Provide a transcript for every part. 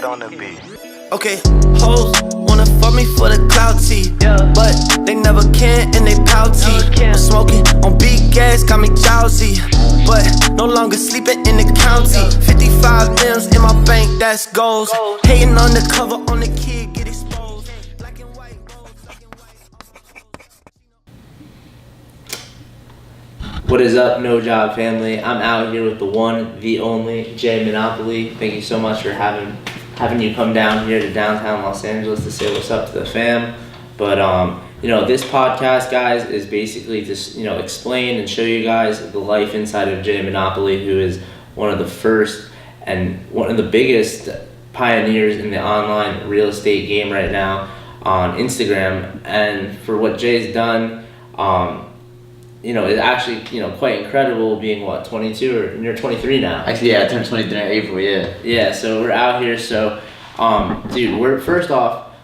on the beat. Okay, hoes wanna fuck me for the clout tee, but they never can and they pouty. I'm smoking on big gas, got me drowsy, but no longer sleeping in the county. 55 M's in my bank, that's goals. Hating on the cover on the kid, get exposed. Black and white rolls, black and white. What is up, No Job family? I'm out here with the one, the only, Jay Monopoly. Thank you so much for having you come down here to downtown Los Angeles to say what's up to the fam. But this podcast, guys, is basically just explain and show you guys the life inside of Jay Monopoly, who is one of the first and one of the biggest pioneers in the online real estate game right now on Instagram. And for what Jay's done, it's actually, quite incredible being, 22 or you're 23 now? Actually, yeah, I turned 23 in April, yeah. Yeah, so we're out here, so, dude, we're, first off,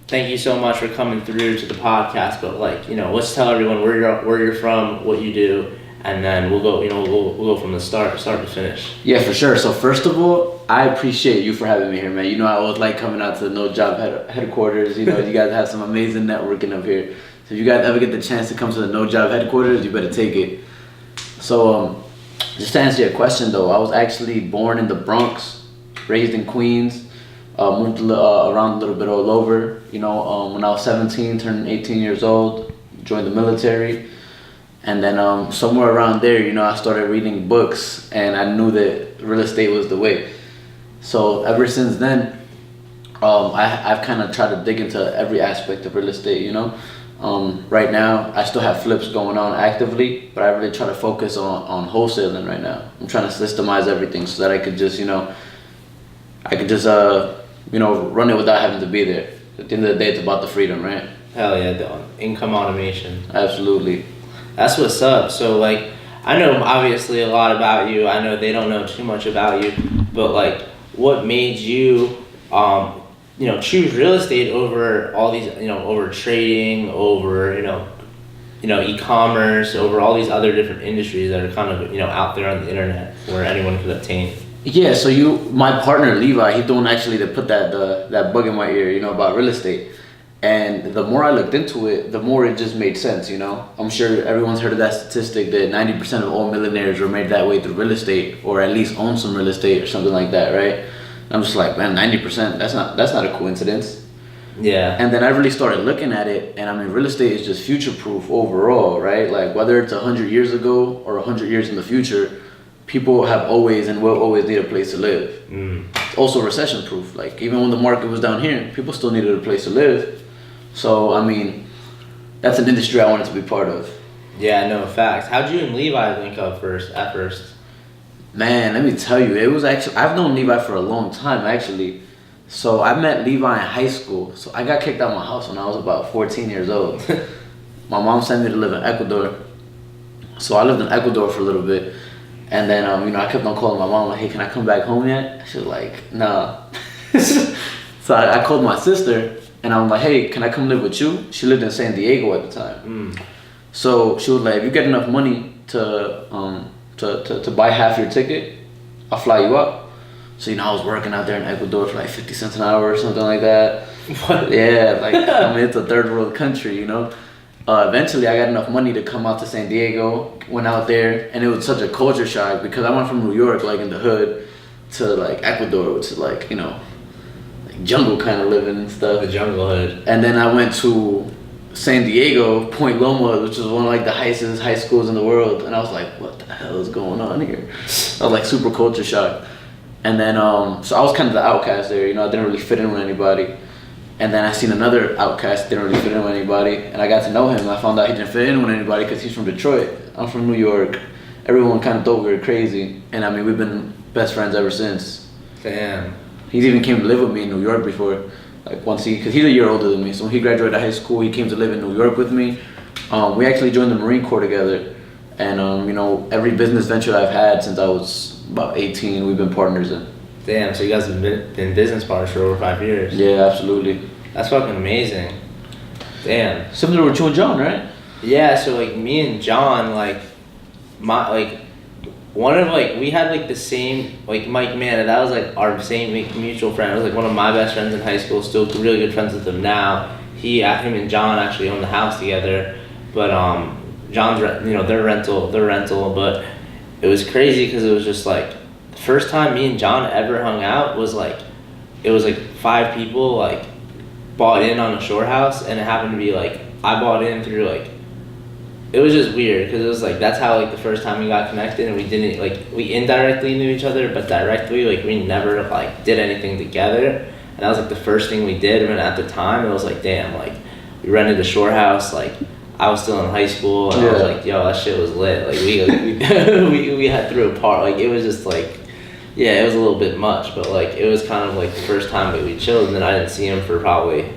thank you so much for coming through to the podcast, but, let's tell everyone where you're from, what you do, and then we'll go, we'll go from the start to finish. Yeah, for sure. So first of all, I appreciate you for having me here, man. I always like coming out to the No Job headquarters. You guys have some amazing networking up here. So if you guys ever get the chance to come to the No Job headquarters, you better take it. So just to answer your question though, I was actually born in the Bronx, raised in Queens, moved around a little bit all over. When I was 17, turned 18 years old, joined the military. And then somewhere around there, I started reading books and I knew that real estate was the way. So ever since then, I've kind of tried to dig into every aspect of real estate, Right now, I still have flips going on actively, but I really try to focus on wholesaling right now. I'm trying to systemize everything so that I could just, run it without having to be there. At the end of the day, it's about the freedom, right? Hell yeah, the income automation. Absolutely. That's what's up. So I know obviously a lot about you. I know they don't know too much about you, but what made you choose real estate over all these, over trading, over, e-commerce, over all these other different industries that are kind of, out there on the internet where anyone could obtain? Yeah, so my partner Levi, he's the one actually that put that bug in my ear, about real estate. And the more I looked into it, the more it just made sense, I'm sure everyone's heard of that statistic that 90% of all millionaires were made that way through real estate, or at least own some real estate or something like that, right? I'm just like, man, 90%, that's not a coincidence. Yeah. And then I really started looking at it, and real estate is just future-proof overall, right? Whether it's 100 years ago or 100 years in the future, people have always and will always need a place to live. It's also recession-proof. Even when the market was down here, people still needed a place to live. So, that's an industry I wanted to be part of. Yeah, no, facts. How'd you and Levi link up at first? Man, let me tell you, it was actually, I've known Levi for a long time, actually. So I met Levi in high school. So I got kicked out of my house when I was about 14 years old. My mom sent me to live in Ecuador. So I lived in Ecuador for a little bit. And then, I kept on calling my mom, hey, can I come back home yet? She was like, nah. So I called my sister. And I'm like, hey, can I come live with you? She lived in San Diego at the time. So she was like, if you get enough money to buy half your ticket, I'll fly you up. So, I was working out there in Ecuador for 50 cents an hour or something like that. What? Yeah, it's a third world country, Eventually, I got enough money to come out to San Diego, went out there, and it was such a culture shock because I went from New York, in the hood, to Ecuador, which is jungle kind of living and stuff. The jungle hood. And then I went to San Diego, Point Loma, which is one of the highest high schools in the world. And I was like, what the hell is going on here? I was super culture shocked. And then, so I was kind of the outcast there, I didn't really fit in with anybody. And then I seen another outcast, didn't really fit in with anybody. And I got to know him. I found out he didn't fit in with anybody because he's from Detroit. I'm from New York. Everyone kind of thought we were crazy. And we've been best friends ever since. Damn. He even came to live with me in New York before, because he's a year older than me. So when he graduated high school, he came to live in New York with me. We actually joined the Marine Corps together. And, every business venture I've had since I was about 18, we've been partners in. Damn, so you guys have been business partners for over 5 years. Yeah, absolutely. That's fucking amazing. Damn. Similar with you and John, right? Yeah, so me and John, one of like we had like the same like Mike Manna, that was like our same like, mutual friend. It was like one of my best friends in high school, still really good friends with him now. Him and John actually own the house together, but John's their rental, but it was crazy because it was just like the first time me and John ever hung out was like it was like 5 people like bought in on a shore house, and it happened to be like I bought in through like it was just weird because it was like that's how like the first time we got connected, and we didn't like we indirectly knew each other, but directly like we never like did anything together. And that was like the first thing we did. And at the time, it was like, damn, like we rented a shore house. Like I was still in high school, and I was like, yo, that shit was lit. Like we had threw a part. Like it was just like, yeah, it was a little bit much, but like it was kind of like the first time that we chilled. And then I didn't see him for probably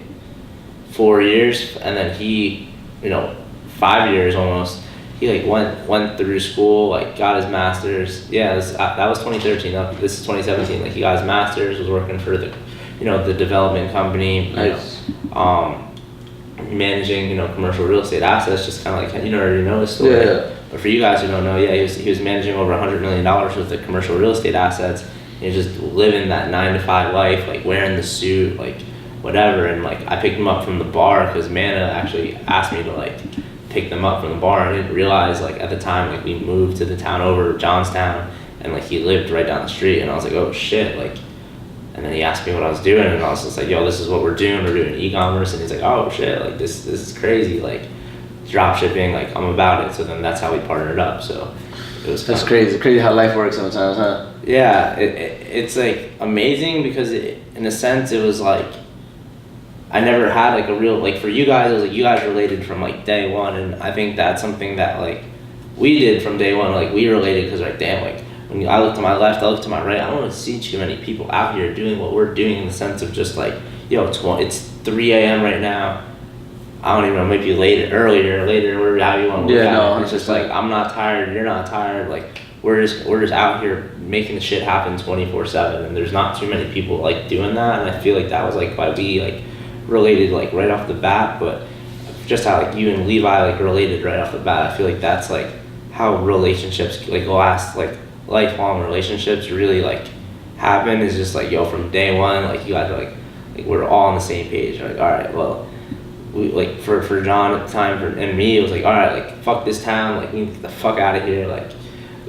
4 years, and then he, 5 years almost. He like went through school, like got his master's. Yeah, that was 2013. This is 2017. Like he got his master's, was working for the the development company, Nice. Managing, commercial real estate assets, just kind of like, already know his story. Yeah. But for you guys who don't know, yeah, he was managing over $100 million worth of commercial real estate assets. He was just living that 9-to-5 life, like wearing the suit, like whatever. And like I picked him up from the bar because Manna actually asked me to like pick them up from the bar. I didn't realize like at the time like we moved to the town over, Johnstown, and like he lived right down the street, and I was like, oh shit, like. And then he asked me what I was doing, and I was just like, yo, this is what we're doing e-commerce. And he's like, oh shit, like this is crazy, like drop shipping, like I'm about it. So then that's how we partnered up. So it was That's crazy. It's crazy how life works sometimes, huh? Yeah, it's like amazing because in a sense it was like I never had like a real, like for you guys, it was like you guys related from like day one. And I think that's something that like we did from day one. Like we related because like, damn, like when I look to my left, I look to my right, I don't want to see too many people out here doing what we're doing, in the sense of just like, yo, it's 3 a.m. right now. I don't even know, maybe earlier, whatever, how you want to look at it. It's just like, I'm not tired, you're not tired. Like we're just out here making the shit happen 24/7, and there's not too many people like doing that. And I feel like that was like why we like related like right off the bat. But just how like you and Levi like related right off the bat, I feel like that's like how relationships like last, like lifelong relationships really like happen, is just like, yo, from day one, like you guys are like we're all on the same page. Like, all right, well, we like for John at the time and me, it was like, all right, like fuck this town, like we need to get the fuck out of here, like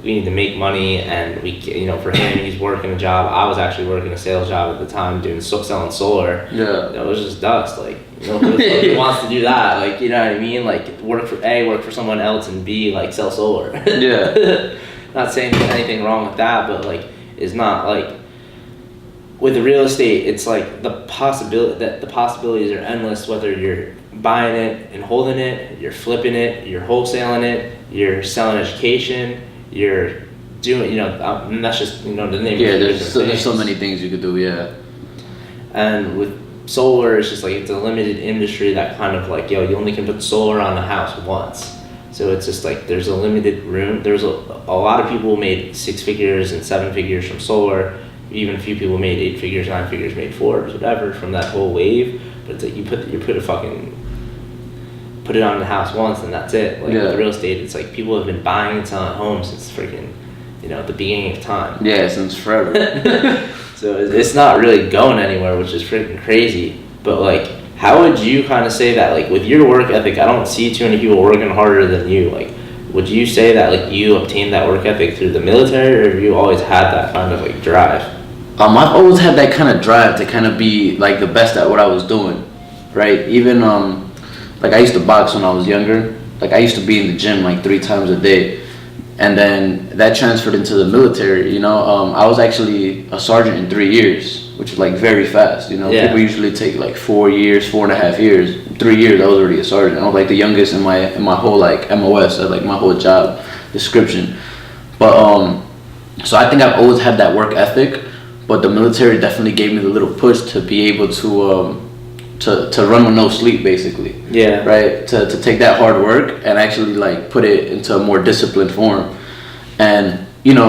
we need to make money. And we, for him, he's working a job. I was actually working a sales job at the time, selling solar. Yeah. It was just dust, like who wants to do that? Like, you know what I mean? Like work for someone else, and B, like sell solar. Yeah. Not saying there's anything wrong with that, but like it's not like with the real estate, it's like the possibilities are endless, whether you're buying it and holding it, you're flipping it, you're wholesaling it, you're selling education, you're doing, and that's just, the name. Yeah, there's so many things you could do, yeah. And with solar, it's just like, it's a limited industry that kind of like, yo, you only can put solar on the house once. So it's just like, there's a limited room. There's a lot of people made 6 figures and 7 figures from solar. Even a few people made 8 figures, 9 figures, made 4s, whatever, from that whole wave. But it's like, you put it on the house once, and that's it. Like with real estate, it's like people have been buying and selling homes since freaking, the beginning of time. Yeah, since forever. So it's not really going anywhere, which is freaking crazy. But like, how would you kind of say that, like with your work ethic, I don't see too many people working harder than you. Like, would you say that like you obtained that work ethic through the military, or have you always had that kind of like drive? I've always had that kind of drive to kind of be like the best at what I was doing, right? Even like I used to box when I was younger. Like I used to be in the gym like 3 times a day, and then that transferred into the military. I was actually a sergeant in 3 years, which is like very fast. Yeah. People usually take like 4 years, 4.5 years. 3 years, I was already a sergeant. I was like the youngest in my whole like MOS, like my whole job description. But so I think I've always had that work ethic. But the military definitely gave me the little push to be able to run with no sleep, basically. Yeah. Right. To take that hard work and actually like put it into a more disciplined form. And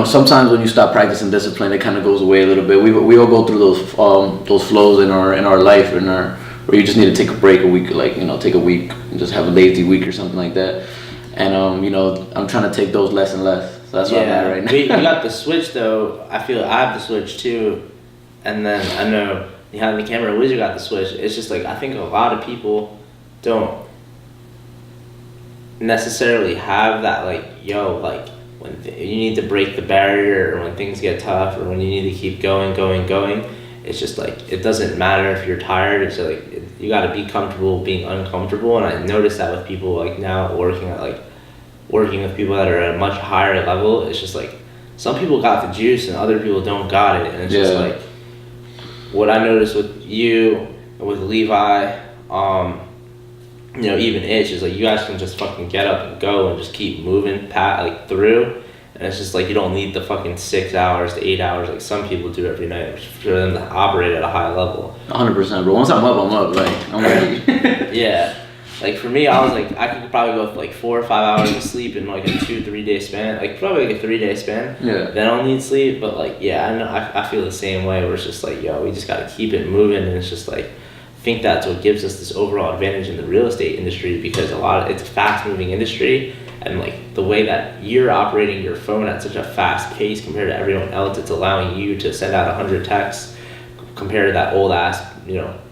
sometimes when you stop practicing discipline, it kind of goes away a little bit. We all go through those flows in our life, where you just need to take a break a week, like take a week and just have a lazy week or something like that. And I'm trying to take those less and less. So that's where I'm at right now. You got the Switch though. I feel I have the Switch too, and then I know behind the camera Wizard got the Switch. It's just like I think a lot of people don't necessarily have that like when you need to break the barrier, or when things get tough, or when you need to keep going. It's just like it doesn't matter if you're tired. It's like you got to be comfortable being uncomfortable, and I notice that with people like now working with people that are at a much higher level. It's just like some people got the juice and other people don't got it, and it's just like what I noticed with you and with Levi, even Itch is like you guys can just fucking get up and go and just keep moving through, and it's just like you don't need the fucking 6 hours to 8 hours like some people do every night for them to operate at a high level. 100%, bro. Once I'm up, like I'm ready. Yeah. Like for me, I was like, I could probably go with like 4 or 5 hours of sleep in like a 2-3 day span, like probably like a 3 day span. Yeah. Then I'll need sleep, but like, yeah, I know, I feel the same way where it's just like, yo, we just gotta keep it moving, and it's just like, I think that's what gives us this overall advantage in the real estate industry, because it's a fast moving industry, and like the way that you're operating your phone at such a fast pace compared to everyone else, it's allowing you to send out 100 texts compared to that old ass,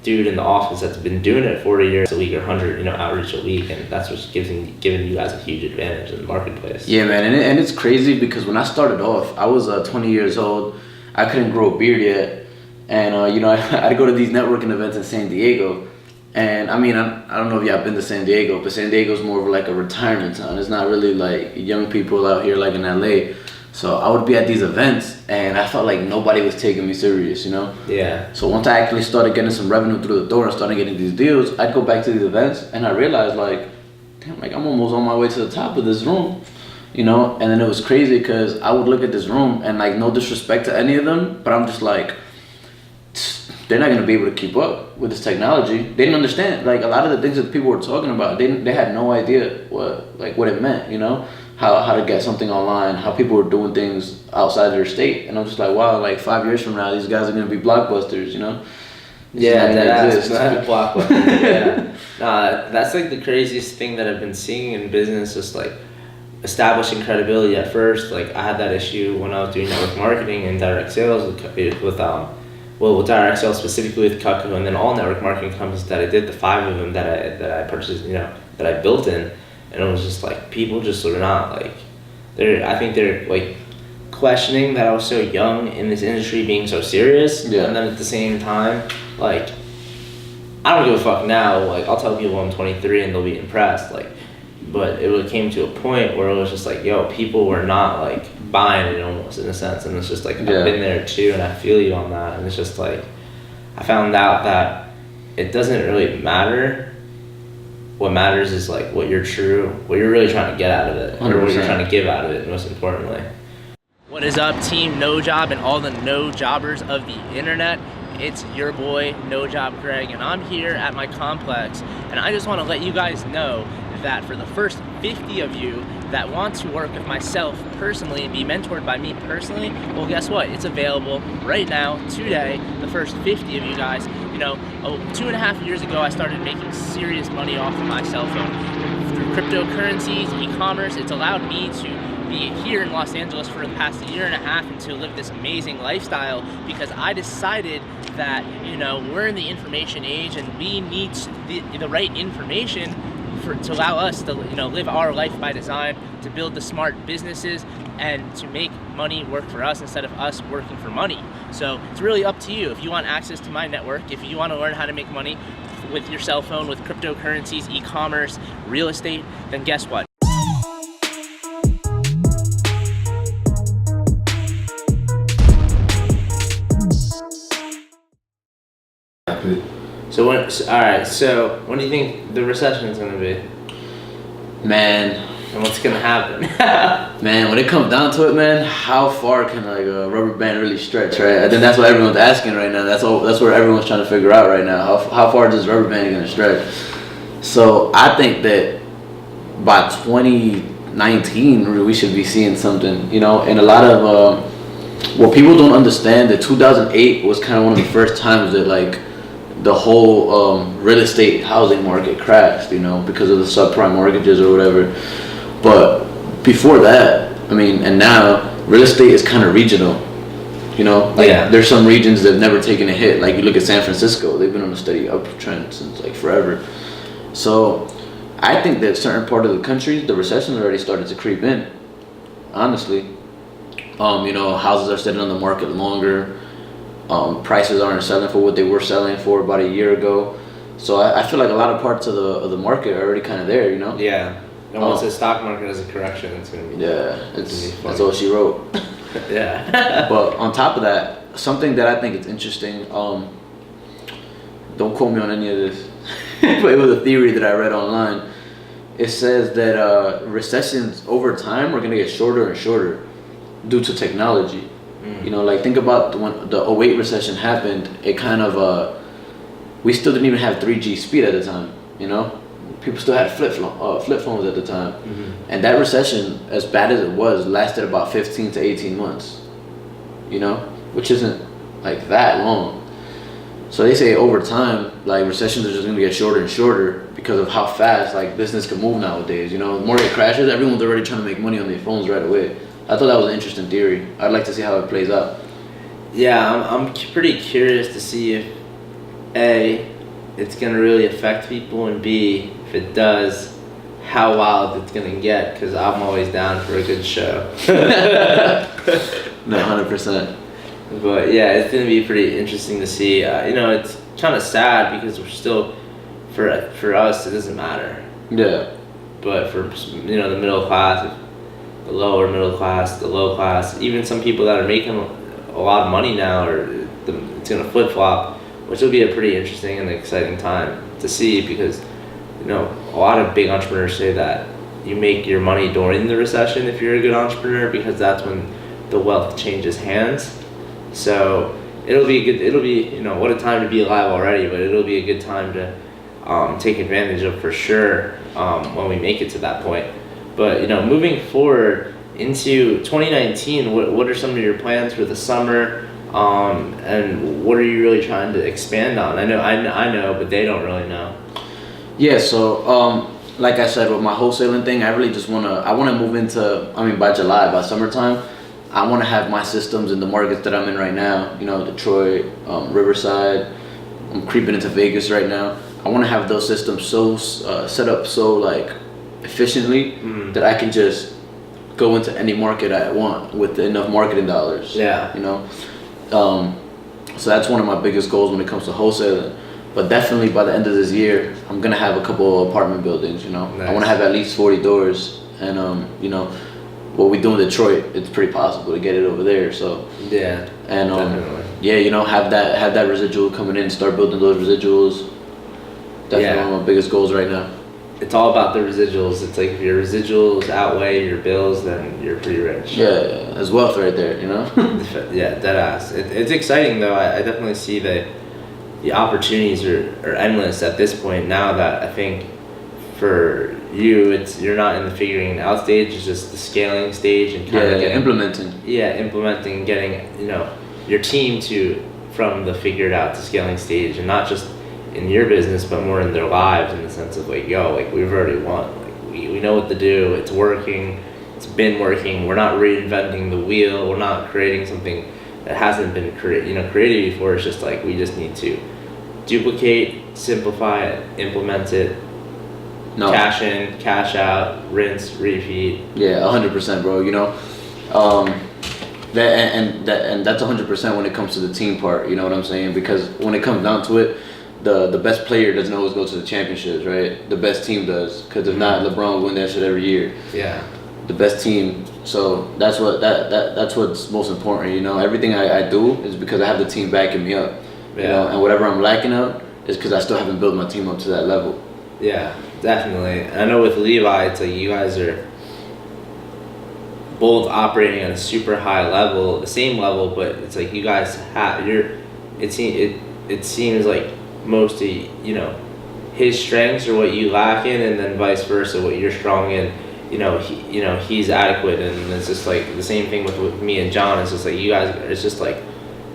dude in the office that's been doing it 40 years a week or 100, outreach a week, and that's what's giving you guys a huge advantage in the marketplace. Yeah, man, and it's crazy because when I started off, I was 20 years old. I couldn't grow a beard yet, and I'd go to these networking events in San Diego, and I mean, I don't know if y'all been to San Diego, but San Diego's more of like a retirement town. It's not really like young people out here like in LA. So I would be at these events, and I felt like nobody was taking me serious, Yeah. So once I actually started getting some revenue through the door and started getting these deals, I'd go back to these events, and I realized like, damn, like I'm almost on my way to the top of this room, And then it was crazy because I would look at this room, and like no disrespect to any of them, but I'm just like, they're not gonna be able to keep up with this technology. They didn't understand like a lot of the things that people were talking about. They had no idea what it meant, how to get something online, how people were doing things outside their state. And I'm just like, wow, like 5 years from now, these guys are gonna be blockbusters, Yeah, that's blockbuster. Yeah. That's like the craziest thing that I've been seeing in business, just like establishing credibility at first. Like I had that issue when I was doing network marketing and direct sales with direct sales specifically with Kaku, and then all network marketing companies that I did, the 5 of them that I purchased, that I built in. And it was just like, people just are not like, I think they're like questioning that I was so young in this industry being so serious. Yeah. And then at the same time, like, I don't give a fuck now. Like, I'll tell people I'm 23 and they'll be impressed. Like, but it came to a point where it was just like, yo, people were not like buying it almost in a sense. And it's just like, I've been there too, and I feel you on that. And it's just like, I found out that it doesn't really matter. What matters is like what you're really trying to get out of it, 100%. or what you're trying to give out of it, most importantly. What is up, team No Job and all the no jobbers of the internet? It's your boy No Job Greg, and I'm here at my complex, and I just want to let you guys know that for the first 50 of you that want to work with myself personally and be mentored by me personally, well, guess what? It's available right now, today. The first 50 of you guys, 2.5 years ago, I started making serious money off of my cell phone through cryptocurrencies, e-commerce. It's allowed me to be here in Los Angeles for the past 1.5 years and to live this amazing lifestyle, because I decided that, we're in the information age, and we need the right information to allow us to live our life by design, to build the smart businesses, and to make money work for us instead of us working for money. So it's really up to you. If you want access to my network, if you want to learn how to make money with your cell phone, with cryptocurrencies, e-commerce, real estate, then guess what? So when do you think the recession is going to be? Man. And what's going to happen? Man, when it comes down to it, man, how far can like a rubber band really stretch, right? I think that's what everyone's asking right now. That's what everyone's trying to figure out right now. How far is this rubber band going to stretch? So I think that by 2019, we should be seeing something, and a lot of what people don't understand, that 2008 was kind of one of the first times that like the whole real estate housing market crashed, because of the subprime mortgages or whatever. But before that, I mean, and now real estate is kind of regional. You know, like there's some regions that have never taken a hit. Like you look at San Francisco, they've been on a steady uptrend since like forever. So I think that certain part of the country, the recession already started to creep in. Honestly, you know, houses are sitting on the market longer. Prices aren't selling for what they were selling for about a year ago. So I feel like a lot of parts of the market are already kind of there. You know. Yeah. And once the stock market has a correction, it's gonna be. Yeah, that's all she wrote. Yeah. But on top of that, something that I think is interesting, don't quote me on any of this, but it was a theory that I read online. It says that recessions over time are going to get shorter and shorter due to technology. You know, like think about when the 08 recession happened, it kind of, we still didn't even have 3G speed at the time, you know? People still had flip phones at the time. And that recession, as bad as it was, lasted about 15 to 18 months, you know, which isn't like that long. So they say over time, like recessions are just going to get shorter and shorter because of how fast like business can move nowadays. You know, the market crashes, everyone's already trying to make money on their phones right away. I thought that was an interesting theory. I'd like to see how it plays out. Yeah, I'm pretty curious to see if A, it's going to really affect people, and B, if it does, how wild it's going to get, because I'm always down for a good show. No, 100%. But yeah, it's going to be pretty interesting to see. You know, it's kind of sad because we're still, for us, it doesn't matter. Yeah. But for, you know, the middle class, the lower middle class, the low class, even some people that are making a lot of money now, it's going to flip-flop, which will be a pretty interesting and exciting time to see, because, you know, a lot of big entrepreneurs say that you make your money during the recession if you're a good entrepreneur, because that's when the wealth changes hands. So it'll be you know, what a time to be alive already, but it'll be a good time to take advantage of for sure when we make it to that point. But, you know, moving forward into 2019, what are some of your plans for the summer? And what are you really trying to expand on? I know, but they don't really know. Yeah, so like I said, with my wholesaling thing, I really just I want to move into, I mean, by July, by summertime, I want to have my systems in the markets that I'm in right now, you know, Detroit, Riverside, I'm creeping into Vegas right now. I want to have those systems so set up so like efficiently that I can just go into any market I want with enough marketing dollars. Yeah. You know, so that's one of my biggest goals when it comes to wholesaling. But definitely by the end of this year, I'm gonna have a couple of apartment buildings. You know, nice. I want to have at least 40 doors, and you know, what we do in Detroit, it's pretty possible to get it over there. So yeah, and yeah, you know, have that residual coming in, start building those residuals. Definitely one of my biggest goals right now. It's all about the residuals. It's like if your residuals outweigh your bills, then you're pretty rich. Yeah, there's wealth right there, you know? Yeah, dead ass. It's exciting though. I definitely see that the opportunities are endless at this point now, that I think for you, you're not in the figuring out stage, it's just the scaling stage and kind of implementing. Yeah, implementing, getting, you know, your team from the figured out to scaling stage, and not just in your business, but more in their lives, in the sense of like, yo, like we've already won, like we know what to do, it's working, it's been working, we're not reinventing the wheel, we're not creating something that hasn't been created before. It's just like we just need to duplicate, simplify it, implement it, cash in, cash out, rinse, repeat. Yeah, 100%, bro. You know, that's 100% when it comes to the team part. You know what I'm saying? Because when it comes down to it, the best player doesn't always go to the championships, right? The best team does, because if not, LeBron will win that shit every year. Yeah. The best team. So that's what's most important. You know, everything I do is because I have the team backing me up. Yeah. You know, and whatever I'm lacking out is because I still haven't built my team up to that level. Yeah, definitely. I know with Levi, it's like you guys are both operating at a super high level, the same level, but it's like you guys have it seems like most of, you know, his strengths are what you lack in, and then vice versa, what you're strong in, he's adequate. And it's just like the same thing with me and John. It's just like you guys, it's just like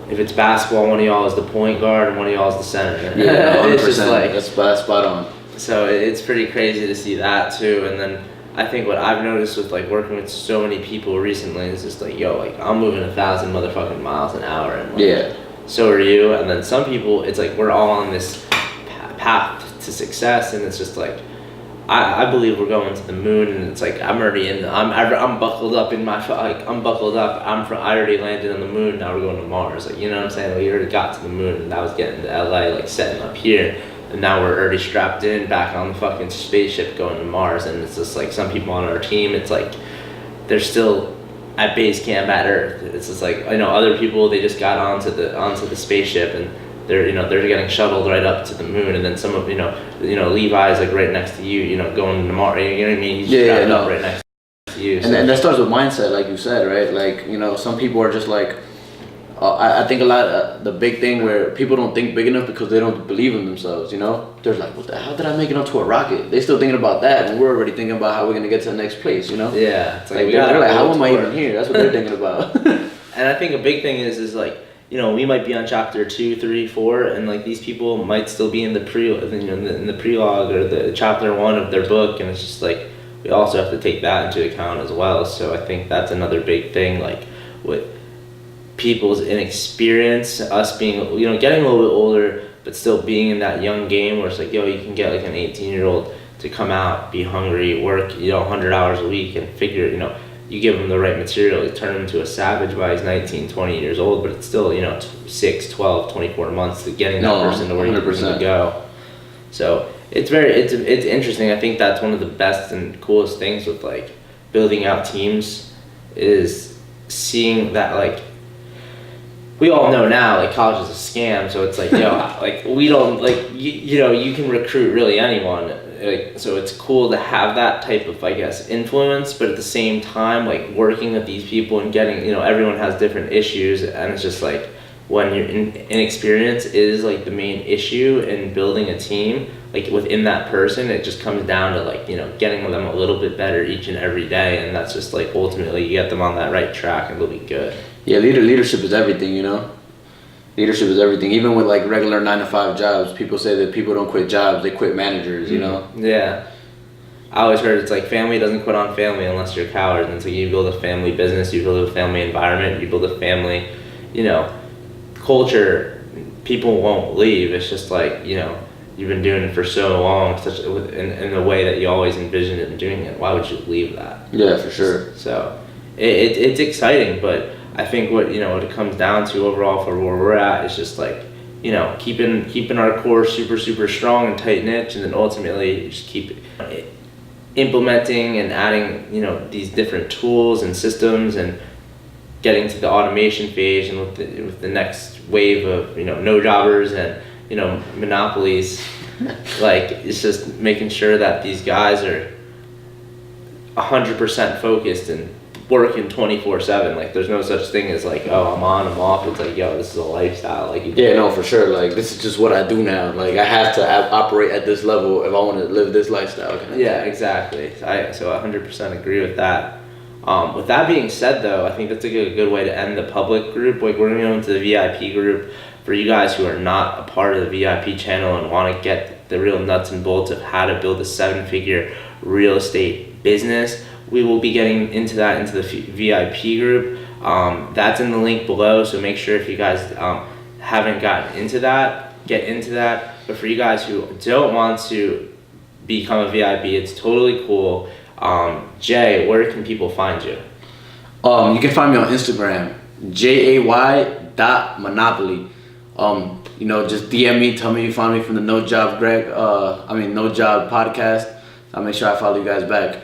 if it's basketball, one of y'all is the point guard and one of y'all is the center. Yeah, 100%. It's just like that's spot on. So it's pretty crazy to see that too. And then I think what I've noticed with like working with so many people recently is just like, yo, like I'm moving 1,000 motherfucking miles an hour, and like, so are you. And then some people, it's like we're all on this path to success, and it's just like I believe we're going to the moon, and it's like I'm already in. I'm buckled up in my like I'm buckled up. I already landed on the moon. Now we're going to Mars. Like, you know what I'm saying? Like, we already got to the moon, and that was getting to LA, like setting up here. And now we're already strapped in back on the fucking spaceship going to Mars. And it's just like some people on our team, it's like they're still at base camp at Earth. It's just like, I know other people, they just got onto the spaceship, and they're getting shuttled right up to the moon. And then some of Levi's like right next to you, going to Mars. You know what I mean? He's up right next to you. So. And that starts with mindset, like you said, right? Like, some people are just like, I think a lot the big thing where people don't think big enough because they don't believe in themselves, They're like, what the hell did I make it onto a rocket? They still thinking about that, and we're already thinking about how we're going to get to the next place, Yeah. It's like they're like, how am I even here? That's what they're thinking about. And I think a big thing is like, we might be on chapter 2, 3, 4, and like these people might still be in the in the prelogue or the chapter 1 of their book, and it's just like we also have to take that into account as well. So I think that's another big thing, like with people's inexperience, us being getting a little bit older, but still being in that young game where it's like, yo, you can get like an 18-year-old to come out, be hungry, work 100 hours a week, and figure you give him the right material, you turn him into a savage by he's 19, 20 years old, but it's still 6, 12, 24 months to getting that person to where you need to go. So it's interesting. I think that's one of the best and coolest things with like building out teams is seeing that, like, we all know now, like, college is a scam, so it's like, like, we don't, like, you can recruit really anyone, like, so it's cool to have that type of, I guess, influence, but at the same time, like, working with these people and getting, everyone has different issues, and it's just like, when your inexperience is, like, the main issue in building a team, like, within that person, it just comes down to, like, getting them a little bit better each and every day, and that's just, like, ultimately, you get them on that right track, and they'll be good. Yeah, leadership is everything, Leadership is everything. Even with like regular 9-to-5 jobs, people say that people don't quit jobs, they quit managers, Yeah. I always heard it's like family doesn't quit on family unless you're cowards. And so you build a family business, you build a family environment, you build a family, culture, people won't leave. It's just like, you've been doing it for so long, in the way that you always envisioned it and doing it. Why would you leave that? Yeah, for sure. So it's exciting, but I think what it comes down to overall for where we're at is just like, keeping our core super, super strong and tight knit, and then ultimately just keep implementing and adding, these different tools and systems, and getting to the automation phase, and with the next wave of, no jobbers and, monopolies, like, it's just making sure that these guys are 100% focused and working 24/7. Like, there's no such thing as like, oh, I'm on, I'm off. It's like, yo, this is a lifestyle. Like, no, for sure. Like, this is just what I do now. Like, I have to operate at this level if I want to live this lifestyle. Yeah, exactly. So 100% agree with that. With that being said, though, I think that's a good way to end the public group. Like, we're gonna go into the VIP group. For you guys who are not a part of the VIP channel and want to get the real nuts and bolts of how to build a 7-figure real estate business, we will be getting into the VIP group. That's in the link below, so make sure if you guys haven't gotten into that, get into that. But for you guys who don't want to become a VIP, it's totally cool. Jay, where can people find you? You can find me on Instagram, jay.monopoly. Just DM me, tell me you found me from the No Job podcast. I'll make sure I follow you guys back.